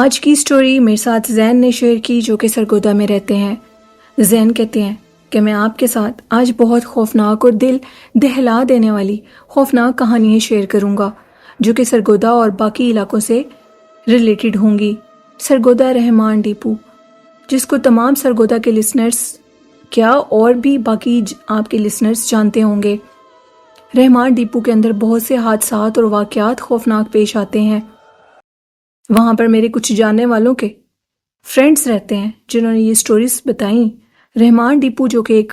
آج کی سٹوری میرے ساتھ زین نے شیئر کی جو کہ سرگودا میں رہتے ہیں۔ زین کہتے ہیں کہ میں آپ کے ساتھ آج بہت خوفناک اور دل دہلا دینے والی خوفناک کہانیاں شیئر کروں گا جو کہ سرگودا اور باقی علاقوں سے ریلیٹڈ ہوں گی۔ سرگودا رحمان ڈیپو، جس کو تمام سرگودا کے لسنرز کیا اور بھی باقی آپ کے لسنرز جانتے ہوں گے۔ رحمان ڈیپو کے اندر بہت سے حادثات اور واقعات خوفناک پیش آتے ہیں۔ وہاں پر میرے کچھ جاننے والوں کے فرینڈز رہتے ہیں جنہوں نے یہ سٹوریز بتائیں۔ رحمان ڈیپو جو کہ ایک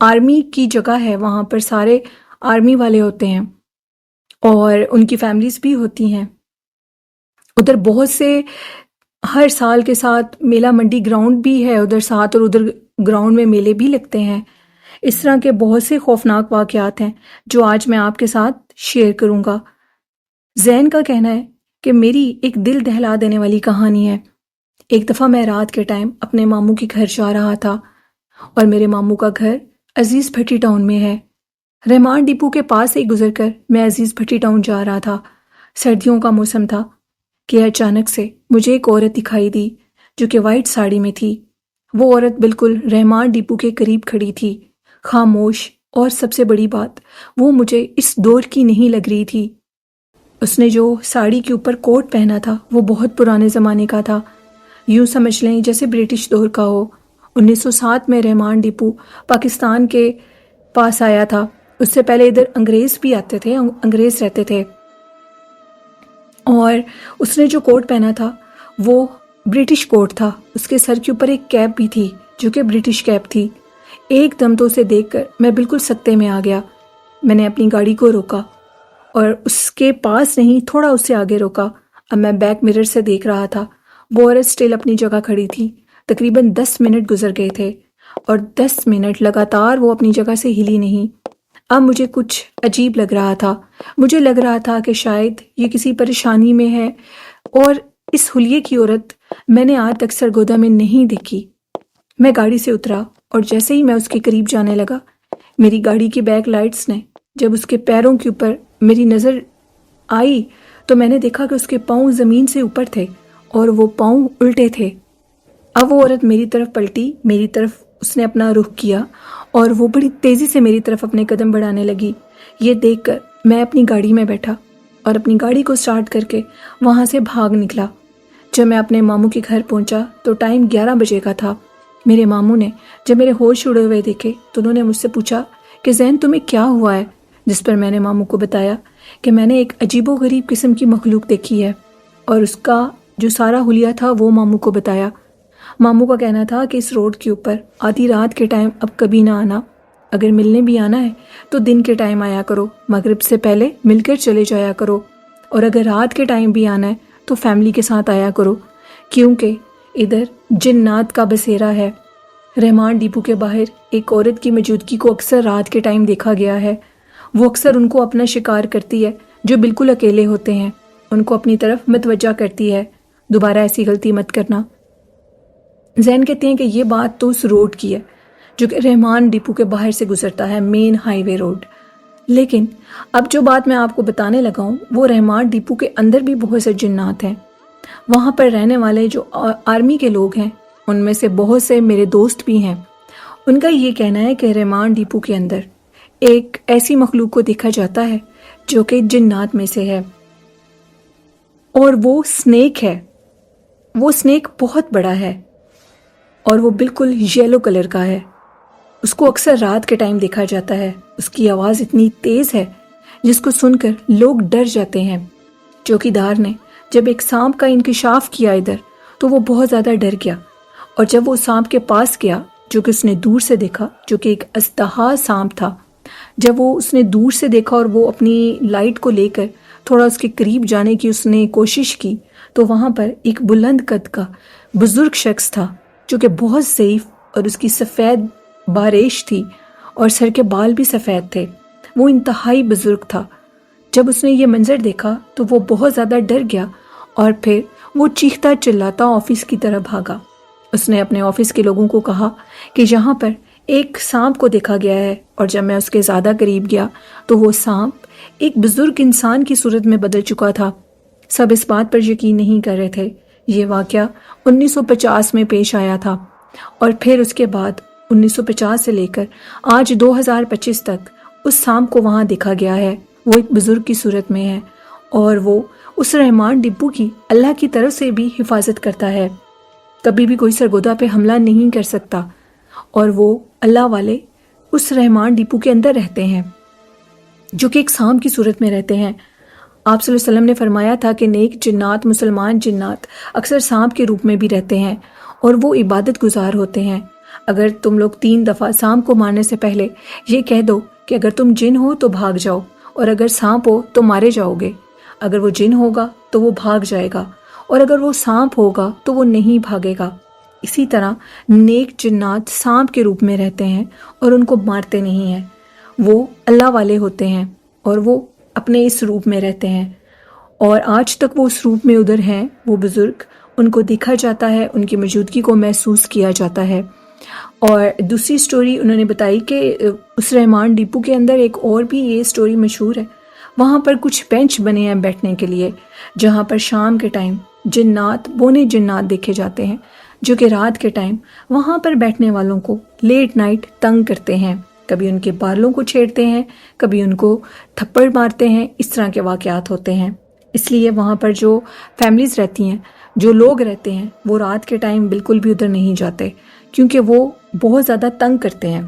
آرمی کی جگہ ہے، وہاں پر سارے آرمی والے ہوتے ہیں اور ان کی فیملیز بھی ہوتی ہیں۔ ادھر بہت سے ہر سال کے ساتھ میلہ منڈی گراؤنڈ بھی ہے ادھر ساتھ، اور ادھر گراؤنڈ میں میلے بھی لگتے ہیں۔ اس طرح کے بہت سے خوفناک واقعات ہیں جو آج میں آپ کے ساتھ شیئر کروں گا۔ زین کا کہنا ہے کہ میری ایک دل دہلا دینے والی کہانی ہے۔ ایک دفعہ میں رات کے ٹائم اپنے ماموں کے گھر جا رہا تھا، اور میرے ماموں کا گھر عزیز بھٹی ٹاؤن میں ہے۔ رحمان ڈیپو کے پاس سے گزر کر میں عزیز بھٹی ٹاؤن جا رہا تھا۔ سردیوں کا موسم تھا کہ اچانک سے مجھے ایک عورت دکھائی دی جو کہ وائٹ ساڑی میں تھی۔ وہ عورت بالکل رحمان ڈیپو کے قریب کھڑی تھی، خاموش، اور سب سے بڑی بات وہ مجھے اس دور کی نہیں لگ رہی تھی۔ اس نے جو ساڑی کے اوپر کوٹ پہنا تھا وہ بہت پرانے زمانے کا تھا، یوں سمجھ لیں جیسے برٹش دور کا ہو۔ 1907 میں رحمان ڈیپو پاکستان کے پاس آیا تھا۔ اس سے پہلے ادھر انگریز بھی آتے تھے، انگریز رہتے تھے، اور اس نے جو کوٹ پہنا تھا وہ برٹش کوٹ تھا۔ اس کے سر کے اوپر ایک کیپ بھی تھی جو کہ برٹش کیپ تھی۔ ایک دم تو اسے دیکھ کر میں بالکل سکتے میں آ گیا۔ میں نے اپنی گاڑی کو روکا اور اس کے پاس نہیں، تھوڑا اس سے آگے روکا۔ اب میں بیک مرر سے دیکھ رہا تھا، وہ عورت سٹل اپنی جگہ کھڑی تھی۔ تقریباً 10 منٹ گزر گئے تھے اور 10 منٹ لگاتار وہ اپنی جگہ سے ہلی نہیں۔ اب مجھے کچھ عجیب لگ رہا تھا۔ مجھے لگ رہا تھا کہ شاید یہ کسی پریشانی میں ہے، اور اس حلیے کی عورت میں نے آج تک سرگودا میں نہیں دیکھی۔ میں گاڑی سے اترا اور جیسے ہی میں اس کے قریب جانے لگا، میری گاڑی کی بیک لائٹس نے جب اس کے پیروں کے اوپر میری نظر آئی تو میں نے دیکھا کہ اس کے پاؤں زمین سے اوپر تھے اور وہ پاؤں الٹے تھے۔ اب وہ عورت میری طرف پلٹی، میری طرف اس نے اپنا رخ کیا اور وہ بڑی تیزی سے میری طرف اپنے قدم بڑھانے لگی۔ یہ دیکھ کر میں اپنی گاڑی میں بیٹھا اور اپنی گاڑی کو سٹارٹ کر کے وہاں سے بھاگ نکلا۔ جب میں اپنے ماموں کے گھر پہنچا تو ٹائم 11 بجے کا تھا۔ میرے ماموں نے جب میرے ہوش اڑے ہوئے دیکھے تو انہوں نے مجھ سے پوچھا کہ زین تمہیں کیا ہوا ہے، جس پر میں نے ماموں کو بتایا کہ میں نے ایک عجیب و غریب قسم کی مخلوق دیکھی ہے، اور اس کا جو سارا حلیہ تھا وہ ماموں کو بتایا۔ ماموں کا کہنا تھا کہ اس روڈ کے اوپر آدھی رات کے ٹائم اب کبھی نہ آنا، اگر ملنے بھی آنا ہے تو دن کے ٹائم آیا کرو، مغرب سے پہلے مل کر چلے جایا کرو، اور اگر رات کے ٹائم بھی آنا ہے تو فیملی کے ساتھ آیا کرو، کیونکہ ادھر جنات کا بسیرا ہے۔ رحمان ڈیپو کے باہر ایک عورت کی موجودگی کو اکثر رات کے ٹائم دیکھا گیا ہے۔ وہ اکثر ان کو اپنا شکار کرتی ہے جو بالکل اکیلے ہوتے ہیں، ان کو اپنی طرف متوجہ کرتی ہے۔ دوبارہ ایسی غلطی مت کرنا۔ زین کہتے ہیں کہ یہ بات تو اس روڈ کی ہے جو کہ رحمان ڈیپو کے باہر سے گزرتا ہے، مین ہائی وے روڈ، لیکن اب جو بات میں آپ کو بتانے لگا ہوں وہ رحمان ڈیپو کے اندر بھی بہت سے جنات ہیں۔ وہاں پر رہنے والے جو آرمی کے لوگ ہیں ان میں سے بہت سے میرے دوست بھی ہیں۔ ان کا یہ کہنا ہے کہ رحمان ڈیپو کے اندر ایک ایسی مخلوق کو دیکھا جاتا ہے جو کہ جنات میں سے ہے، اور وہ سنیک ہے۔ وہ سنیک بہت بڑا ہے اور وہ بالکل یلو کلر کا ہے۔ اس کو اکثر رات کے ٹائم دیکھا جاتا ہے۔ اس کی آواز اتنی تیز ہے جس کو سن کر لوگ ڈر جاتے ہیں۔ چوکیدار نے جب ایک سانپ کا انکشاف کیا ادھر تو وہ بہت زیادہ ڈر گیا، اور جب وہ سانپ کے پاس گیا جو کہ اس نے دور سے دیکھا، جو کہ ایک ازدہا سانپ تھا، جب وہ اس نے دور سے دیکھا اور وہ اپنی لائٹ کو لے کر تھوڑا اس کے قریب جانے کی اس نے کوشش کی تو وہاں پر ایک بلند قد کا بزرگ شخص تھا جو کہ بہت ضعیف، اور اس کی سفید باریش تھی اور سر کے بال بھی سفید تھے۔ وہ انتہائی بزرگ تھا۔ جب اس نے یہ منظر دیکھا تو وہ بہت زیادہ ڈر گیا اور پھر وہ چیختا چلاتا آفس کی طرف بھاگا۔ اس نے اپنے آفس کے لوگوں کو کہا کہ یہاں پر ایک سانپ کو دیکھا گیا ہے، اور جب میں اس کے زیادہ قریب گیا تو وہ سانپ ایک بزرگ انسان کی صورت میں بدل چکا تھا۔ سب اس بات پر یقین نہیں کر رہے تھے یہ واقعہ 1950 میں پیش آیا تھا، اور پھر اس کے بعد 1950 سے لے کر آج 2025 تک اس سانپ کو وہاں دیکھا گیا ہے۔ وہ ایک بزرگ کی صورت میں ہے، اور وہ اس رحمان ڈپو کی اللہ کی طرف سے بھی حفاظت کرتا ہے۔ کبھی بھی کوئی سرگودا پہ حملہ نہیں کر سکتا، اور وہ اللہ والے اس رحمان ڈپو کے اندر رہتے ہیں جو کہ ایک سانپ کی صورت میں رہتے ہیں۔ آپ صلی اللہ علیہ وسلم نے فرمایا تھا کہ نیک جنات، مسلمان جنات اکثر سانپ کے روپ میں بھی رہتے ہیں، اور وہ عبادت گزار ہوتے ہیں۔ اگر تم لوگ 3 دفعہ سانپ کو مارنے سے پہلے یہ کہہ دو کہ اگر تم جن ہو تو بھاگ جاؤ، اور اگر سانپ ہو تو مارے جاؤ گے، اگر وہ جن ہوگا تو وہ بھاگ جائے گا، اور اگر وہ سانپ ہوگا تو وہ نہیں بھاگے گا۔ اسی طرح نیک جنات سانپ کے روپ میں رہتے ہیں اور ان کو مارتے نہیں ہیں۔ وہ اللہ والے ہوتے ہیں اور وہ اپنے اس روپ میں رہتے ہیں، اور آج تک وہ اس روپ میں ادھر ہیں۔ وہ بزرگ، ان کو دیکھا جاتا ہے، ان کی موجودگی کو محسوس کیا جاتا ہے۔ اور دوسری سٹوری انہوں نے بتائی کہ اس رحمان ڈپو کے اندر ایک اور بھی یہ سٹوری مشہور ہے۔ وہاں پر کچھ بینچ بنے ہیں بیٹھنے کے لیے، جہاں پر شام کے ٹائم جنات، بونے جنات دیکھے جاتے ہیں، جو کہ رات کے ٹائم وہاں پر بیٹھنے والوں کو لیٹ نائٹ تنگ کرتے ہیں۔ کبھی ان کے بالوں کو چھیڑتے ہیں، کبھی ان کو تھپڑ مارتے ہیں۔ اس طرح کے واقعات ہوتے ہیں۔ اس لیے وہاں پر جو فیملیز رہتی ہیں، جو لوگ رہتے ہیں، وہ رات کے ٹائم بالکل بھی ادھر نہیں جاتے، کیونکہ وہ بہت زیادہ تنگ کرتے ہیں۔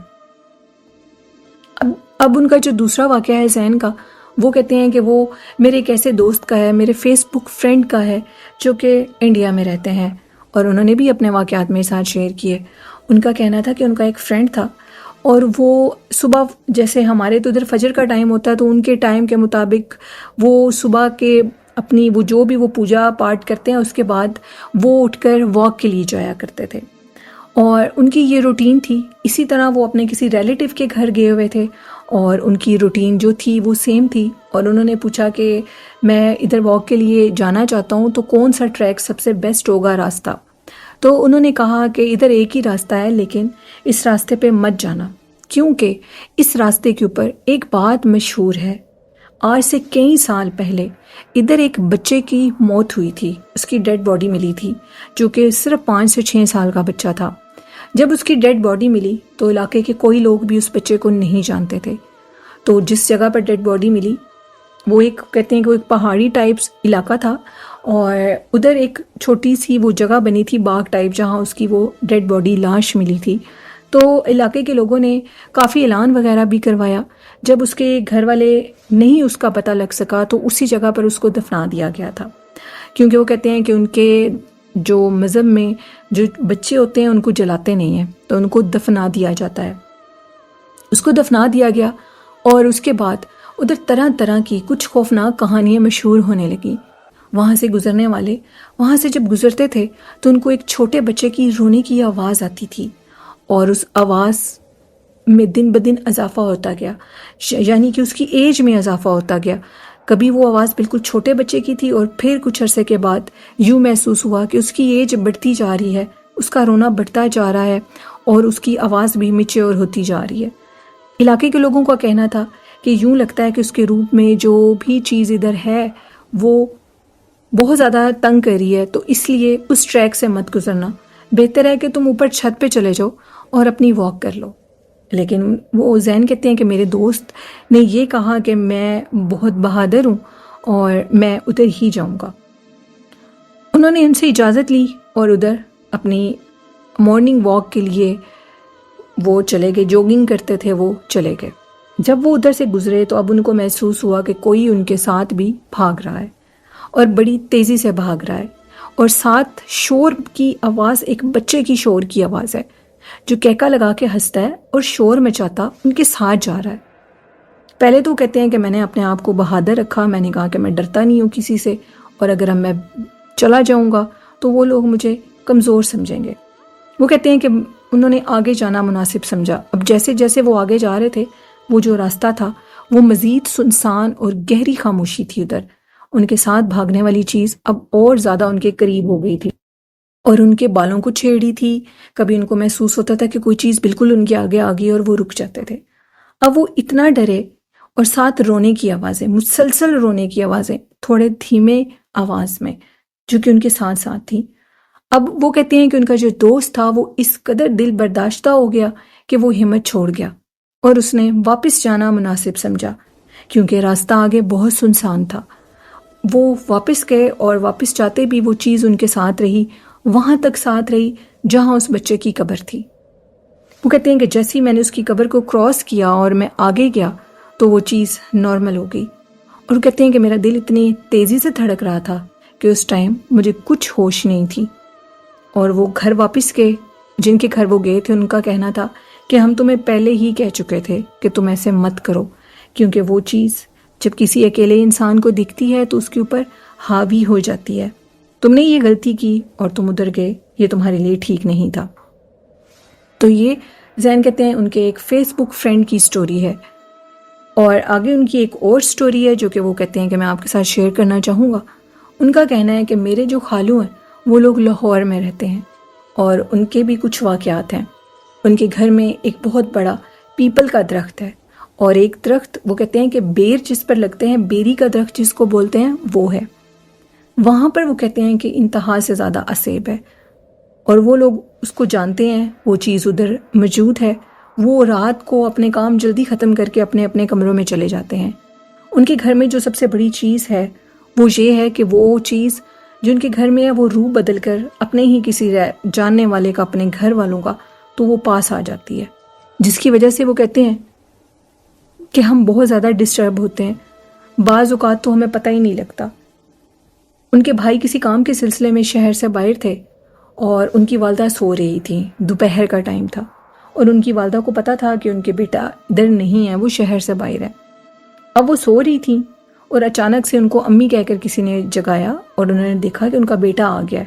اب ان کا جو دوسرا واقعہ ہے زین کا، وہ کہتے ہیں کہ وہ میرے ایک ایسے دوست کا ہے، میرے فیس بک فرینڈ کا ہے، جو کہ انڈیا میں رہتے ہیں، اور انہوں نے بھی اپنے واقعات میرے ساتھ شیئر کیے۔ ان کا کہنا تھا کہ ان کا ایک فرینڈ تھا، اور وہ صبح، جیسے ہمارے تو ادھر فجر کا ٹائم ہوتا ہے، تو ان کے ٹائم کے مطابق وہ صبح کے اپنی وہ جو بھی وہ پوجا پاٹ کرتے ہیں، اس کے بعد وہ اٹھ کر واک کے لیے جایا کرتے تھے، اور ان کی یہ روٹین تھی۔ اسی طرح وہ اپنے کسی ریلیٹیو کے گھر گئے ہوئے تھے، اور ان کی روٹین جو تھی وہ سیم تھی، اور انہوں نے پوچھا کہ میں ادھر واک کے لیے جانا چاہتا ہوں، تو کون سا ٹریک سب سے بیسٹ ہوگا راستہ؟ تو انہوں نے کہا کہ ادھر ایک ہی راستہ ہے، لیکن اس راستے پہ مت جانا، کیونکہ اس راستے کے اوپر ایک بات مشہور ہے۔ آج سے کئی سال پہلے ادھر ایک بچے کی موت ہوئی تھی، اس کی ڈیڈ باڈی ملی تھی، جو کہ صرف 5 سے 6 سال کا بچہ تھا۔ جب اس کی ڈیڈ باڈی ملی تو علاقے کے کوئی لوگ بھی اس بچے کو نہیں جانتے تھے۔ تو جس جگہ پر ڈیڈ باڈی ملی، وہ ایک کہتے ہیں کہ وہ ایک پہاڑی ٹائپس علاقہ تھا، اور ادھر ایک چھوٹی سی وہ جگہ بنی تھی، باغ ٹائپ، جہاں اس کی وہ ڈیڈ باڈی لاش ملی تھی۔ تو علاقے کے لوگوں نے کافی اعلان وغیرہ بھی کروایا۔ جب اس کے گھر والے نہیں اس کا پتہ لگ سکا، تو اسی جگہ پر اس کو دفنا دیا گیا تھا، کیونکہ وہ کہتے ہیں کہ ان کے جو مذہب میں جو بچے ہوتے ہیں ان کو جلاتے نہیں ہیں، تو ان کو دفنا دیا جاتا ہے۔ اس کو دفنا دیا گیا، اور اس کے بعد ادھر طرح طرح کی کچھ خوفناک کہانیاں مشہور ہونے لگیں۔ وہاں سے گزرنے والے وہاں سے جب گزرتے تھے تو ان کو ایک چھوٹے بچے کی رونے کی آواز آتی تھی، اور اس آواز میں دن بدن اضافہ ہوتا گیا، یعنی کہ اس کی ایج میں اضافہ ہوتا گیا۔ کبھی وہ آواز بالکل چھوٹے بچے کی تھی، اور پھر کچھ عرصے کے بعد یوں محسوس ہوا کہ اس کی ایج بڑھتی جا رہی ہے، اس کا رونا بڑھتا جا رہا ہے، اور اس کی آواز بھی میچیور ہوتی جا رہی ہے۔ علاقے کے لوگوں کا کہنا تھا کہ یوں لگتا ہے کہ اس کے روپ میں جو بھی چیز ادھر ہے وہ بہت زیادہ تنگ کر رہی ہے، تو اس لیے اس ٹریک سے مت گزرنا، بہتر ہے کہ تم اوپر چھت پہ چلے جاؤ اور اپنی واک کر لو۔ لیکن وہ زین کہتے ہیں کہ میرے دوست نے یہ کہا کہ میں بہت بہادر ہوں اور میں ادھر ہی جاؤں گا۔ انہوں نے ان سے اجازت لی اور ادھر اپنی مارننگ واک کے لیے وہ چلے گئے، جوگنگ کرتے تھے وہ چلے گئے۔ جب وہ ادھر سے گزرے تو اب ان کو محسوس ہوا کہ کوئی ان کے ساتھ بھی بھاگ رہا ہے، اور بڑی تیزی سے بھاگ رہا ہے، اور ساتھ شور کی آواز ایک بچے کی شور کی آواز ہے، جو کہکا لگا کے ہنستا ہے اور شور مچاتا ان کے ساتھ جا رہا ہے۔ پہلے تو کہتے ہیں کہ میں نے اپنے آپ کو بہادر رکھا، میں نے کہا کہ میں ڈرتا نہیں ہوں کسی سے، اور اگر میں چلا جاؤں گا تو وہ لوگ مجھے کمزور سمجھیں گے۔ وہ کہتے ہیں کہ انہوں نے آگے جانا مناسب سمجھا۔ اب جیسے جیسے وہ آگے جا رہے تھے، وہ جو راستہ تھا وہ مزید سنسان اور گہری خاموشی تھی۔ ادھر ان کے ساتھ بھاگنے والی چیز اب اور زیادہ ان کے قریب ہو گئی تھی، اور ان کے بالوں کو چھیڑی تھی۔ کبھی ان کو محسوس ہوتا تھا کہ کوئی چیز بالکل ان کے آگے آ گئی، اور وہ رک جاتے تھے۔ اب وہ اتنا ڈرے، اور ساتھ رونے کی آوازیں، مسلسل رونے کی آوازیں، تھوڑے دھیمے آواز میں، جو کہ ان کے ساتھ ساتھ تھی۔ اب وہ کہتے ہیں کہ ان کا جو دوست تھا وہ اس قدر دل برداشتہ ہو گیا کہ وہ ہمت چھوڑ گیا اور اس نے واپس جانا مناسب سمجھا، کیونکہ راستہ آگے بہت سنسان تھا۔ وہ واپس گئے اور واپس جاتے بھی وہ چیز ان کے ساتھ رہی، وہاں تک ساتھ رہی جہاں اس بچے کی قبر تھی۔ وہ کہتے ہیں کہ جیسے ہی میں نے اس کی قبر کو کراس کیا اور میں آگے گیا تو وہ چیز نارمل ہو گئی، اور وہ کہتے ہیں کہ میرا دل اتنی تیزی سے دھڑک رہا تھا کہ اس ٹائم مجھے کچھ ہوش نہیں تھی۔ اور وہ گھر واپس گئے، جن کے گھر وہ گئے تھے ان کا کہنا تھا کہ ہم تمہیں پہلے ہی کہہ چکے تھے کہ تم ایسے مت کرو، کیونکہ وہ چیز جب کسی اکیلے انسان کو دکھتی ہے تو اس کے اوپر حاوی ہو جاتی ہے۔ تم نے یہ غلطی کی اور تم ادھر گئے، یہ تمہارے لیے ٹھیک نہیں تھا۔ تو یہ زین کہتے ہیں ان کے ایک فیس بک فرینڈ کی سٹوری ہے، اور آگے ان کی ایک اور سٹوری ہے جو کہ وہ کہتے ہیں کہ میں آپ کے ساتھ شیئر کرنا چاہوں گا۔ ان کا کہنا ہے کہ میرے جو خالو ہیں وہ لوگ لاہور میں رہتے ہیں، اور ان کے بھی کچھ واقعات ہیں۔ ان کے گھر میں ایک بہت بڑا پیپل کا درخت ہے، اور ایک درخت وہ کہتے ہیں کہ بیر جس پر لگتے ہیں، بیری کا درخت جس کو بولتے ہیں، وہ ہے وہاں پر۔ وہ کہتے ہیں کہ انتہا سے زیادہ اسیب ہے، اور وہ لوگ اس کو جانتے ہیں، وہ چیز ادھر موجود ہے۔ وہ رات کو اپنے کام جلدی ختم کر کے اپنے اپنے کمروں میں چلے جاتے ہیں۔ ان کے گھر میں جو سب سے بڑی چیز ہے وہ یہ ہے کہ وہ چیز جو ان کے گھر میں ہے وہ روح بدل کر اپنے ہی کسی جاننے والے کا، اپنے گھر والوں کا، تو وہ پاس آ جاتی ہے، جس کی وجہ سے وہ کہتے ہیں کہ ہم بہت زیادہ ڈسٹرب ہوتے ہیں، بعض اوقات تو ہمیں پتہ ہی نہیں لگتا۔ ان کے بھائی کسی کام کے سلسلے میں شہر سے باہر تھے، اور ان کی والدہ سو رہی تھی، دوپہر کا ٹائم تھا، اور ان کی والدہ کو پتا تھا کہ ان کے بیٹا ادھر نہیں ہے، وہ شہر سے باہر ہے۔ اب وہ سو رہی تھیں اور اچانک سے ان کو امی کہہ کر کسی نے جگایا، اور انہوں نے دیکھا کہ ان کا بیٹا آ گیا ہے،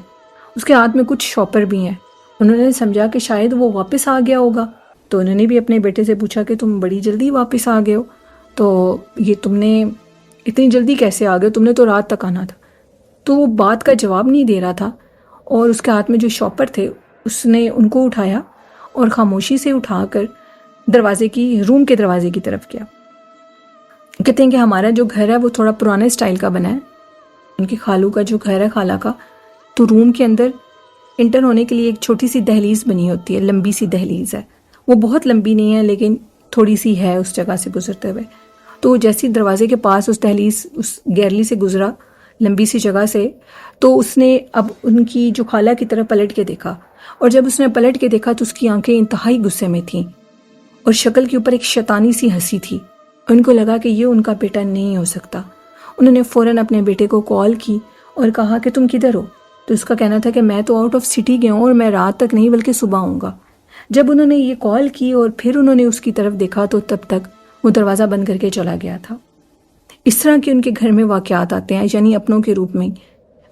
اس کے ہاتھ میں کچھ شاپر بھی ہیں۔ انہوں نے سمجھا کہ شاید وہ واپس آ گیا ہوگا، تو انہوں نے بھی اپنے بیٹے سے پوچھا کہ تم بڑی جلدی واپس آ گئے ہو، تو یہ تم نے اتنی جلدی کیسے آ گئے، تم نے تو رات تک آنا تھا۔ تو وہ بات کا جواب نہیں دے رہا تھا، اور اس کے ہاتھ میں جو شاپر تھے اس نے ان کو اٹھایا اور خاموشی سے اٹھا کر روم کے دروازے کی طرف گیا۔ کہتے ہیں کہ ہمارا جو گھر ہے وہ تھوڑا پرانے سٹائل کا بنا ہے، ان کی خالو کا جو گھر ہے، خالہ کا، تو روم کے اندر انٹر ہونے کے لیے ایک چھوٹی سی دہلیز بنی ہوتی ہے، لمبی سی دہلیز ہے، وہ بہت لمبی نہیں ہے لیکن تھوڑی سی ہے اس جگہ سے گزرتے ہوئے۔ تو جیسی دروازے کے پاس اس دہلیز، اس گیرلی سے گزرا، لمبی سی جگہ سے، تو اس نے اب ان کی جو خالہ کی طرف پلٹ کے دیکھا، اور جب اس نے پلٹ کے دیکھا تو اس کی آنکھیں انتہائی غصے میں تھیں، اور شکل کے اوپر ایک شیطانی سی ہنسی تھی۔ ان کو لگا کہ یہ ان کا بیٹا نہیں ہو سکتا۔ انہوں نے فوراً اپنے بیٹے کو کال کی اور کہا کہ تم کدھر ہو؟ تو اس کا کہنا تھا کہ میں تو آؤٹ آف سٹی گیا ہوں، اور میں رات تک نہیں بلکہ صبح آؤں گا۔ جب انہوں نے یہ کال کی اور پھر انہوں نے اس کی طرف دیکھا تو تب تک وہ دروازہ بند کر کے چلا گیا تھا۔ اس طرح کے ان کے گھر میں واقعات آتے ہیں، یعنی اپنوں کے روپ میں۔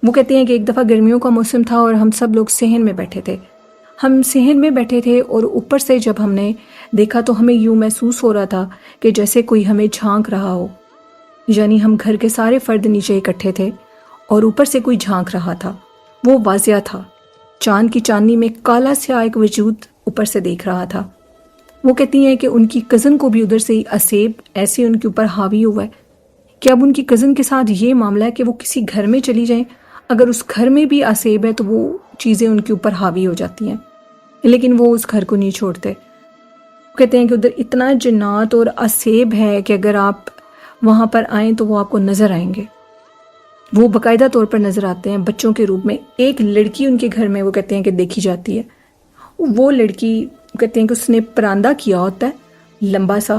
وہ کہتے ہیں کہ ایک دفعہ گرمیوں کا موسم تھا اور ہم سب لوگ صحن میں بیٹھے تھے۔ اور اوپر سے جب ہم نے دیکھا تو ہمیں یوں محسوس ہو رہا تھا کہ جیسے کوئی ہمیں جھانک رہا ہو، یعنی ہم گھر کے سارے فرد نیچے اکٹھے تھے اور اوپر سے کوئی جھانک رہا تھا۔ وہ واضح تھا، چاند کی چاندنی میں کالا سیاہ ایک وجود اوپر سے دیکھ رہا تھا۔ وہ کہتی ہیں کہ ان کی کزن کو بھی ادھر سے اسیب ایسے ان کے اوپر حاوی ہوا ہے کہ اب ان کی کزن کے ساتھ یہ معاملہ ہے کہ وہ کسی گھر میں چلی جائیں، اگر اس گھر میں بھی اسیب ہے تو وہ چیزیں ان کے اوپر حاوی ہو جاتی ہیں، لیکن وہ اس گھر کو نہیں چھوڑتے۔ وہ کہتے ہیں کہ ادھر اتنا جنات اور اسیب ہے کہ اگر آپ وہاں پر آئیں تو وہ آپ کو نظر آئیں گے، وہ باقاعدہ طور پر نظر آتے ہیں بچوں کے روپ میں۔ ایک لڑکی ان کے گھر میں وہ کہتے ہیں کہ دیکھی جاتی ہے، وہ لڑکی کہتے ہیں کہ اس نے پراندہ کیا ہوتا ہے، لمبا سا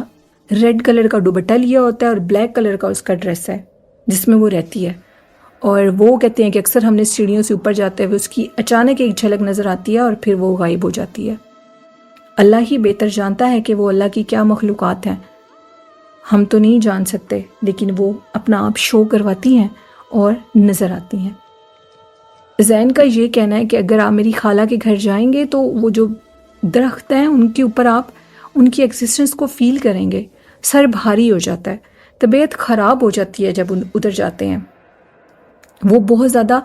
ریڈ کلر کا دوپٹہ لیا ہوتا ہے اور بلیک کلر کا اس کا ڈریس ہے جس میں وہ رہتی ہے، اور وہ کہتے ہیں کہ اکثر ہم نے سیڑھیوں سے اوپر جاتے ہوئے اس کی اچانک ایک جھلک نظر آتی ہے اور پھر وہ غائب ہو جاتی ہے۔ اللہ ہی بہتر جانتا ہے کہ وہ اللہ کی کیا مخلوقات ہیں، ہم تو نہیں جان سکتے، لیکن وہ اپنا آپ شو کرواتی ہیں اور نظر آتی ہیں۔ زین کا یہ کہنا ہے کہ اگر آپ میری خالہ کے گھر جائیں گے تو وہ جو درخت ہیں ان کے اوپر آپ ان کی ایگزسٹنس کو فیل کریں گے، سر بھاری ہو جاتا ہے، طبیعت خراب ہو جاتی ہے جب ادھر جاتے ہیں، وہ بہت زیادہ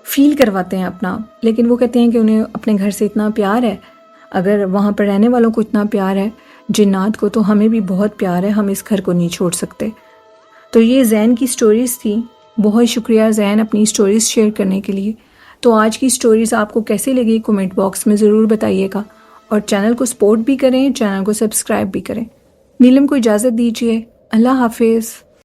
فیل کرواتے ہیں اپنا، لیکن وہ کہتے ہیں کہ انہیں اپنے گھر سے اتنا پیار ہے، اگر وہاں پر رہنے والوں کو اتنا پیار ہے جنات کو، تو ہمیں بھی بہت پیار ہے، ہم اس گھر کو نہیں چھوڑ سکتے۔ تو یہ زین کی سٹوریز تھی بہت شکریہ زین اپنی سٹوریز شیئر کرنے کے لیے. تو آج کی سٹوریز آپ کو کیسے لگی کمنٹ باکس میں ضرور بتائیے گا، اور چینل کو سپورٹ بھی کریں، چینل کو سبسکرائب بھی کریں. نیلم کو اجازت دیجیے. اللہ حافظ.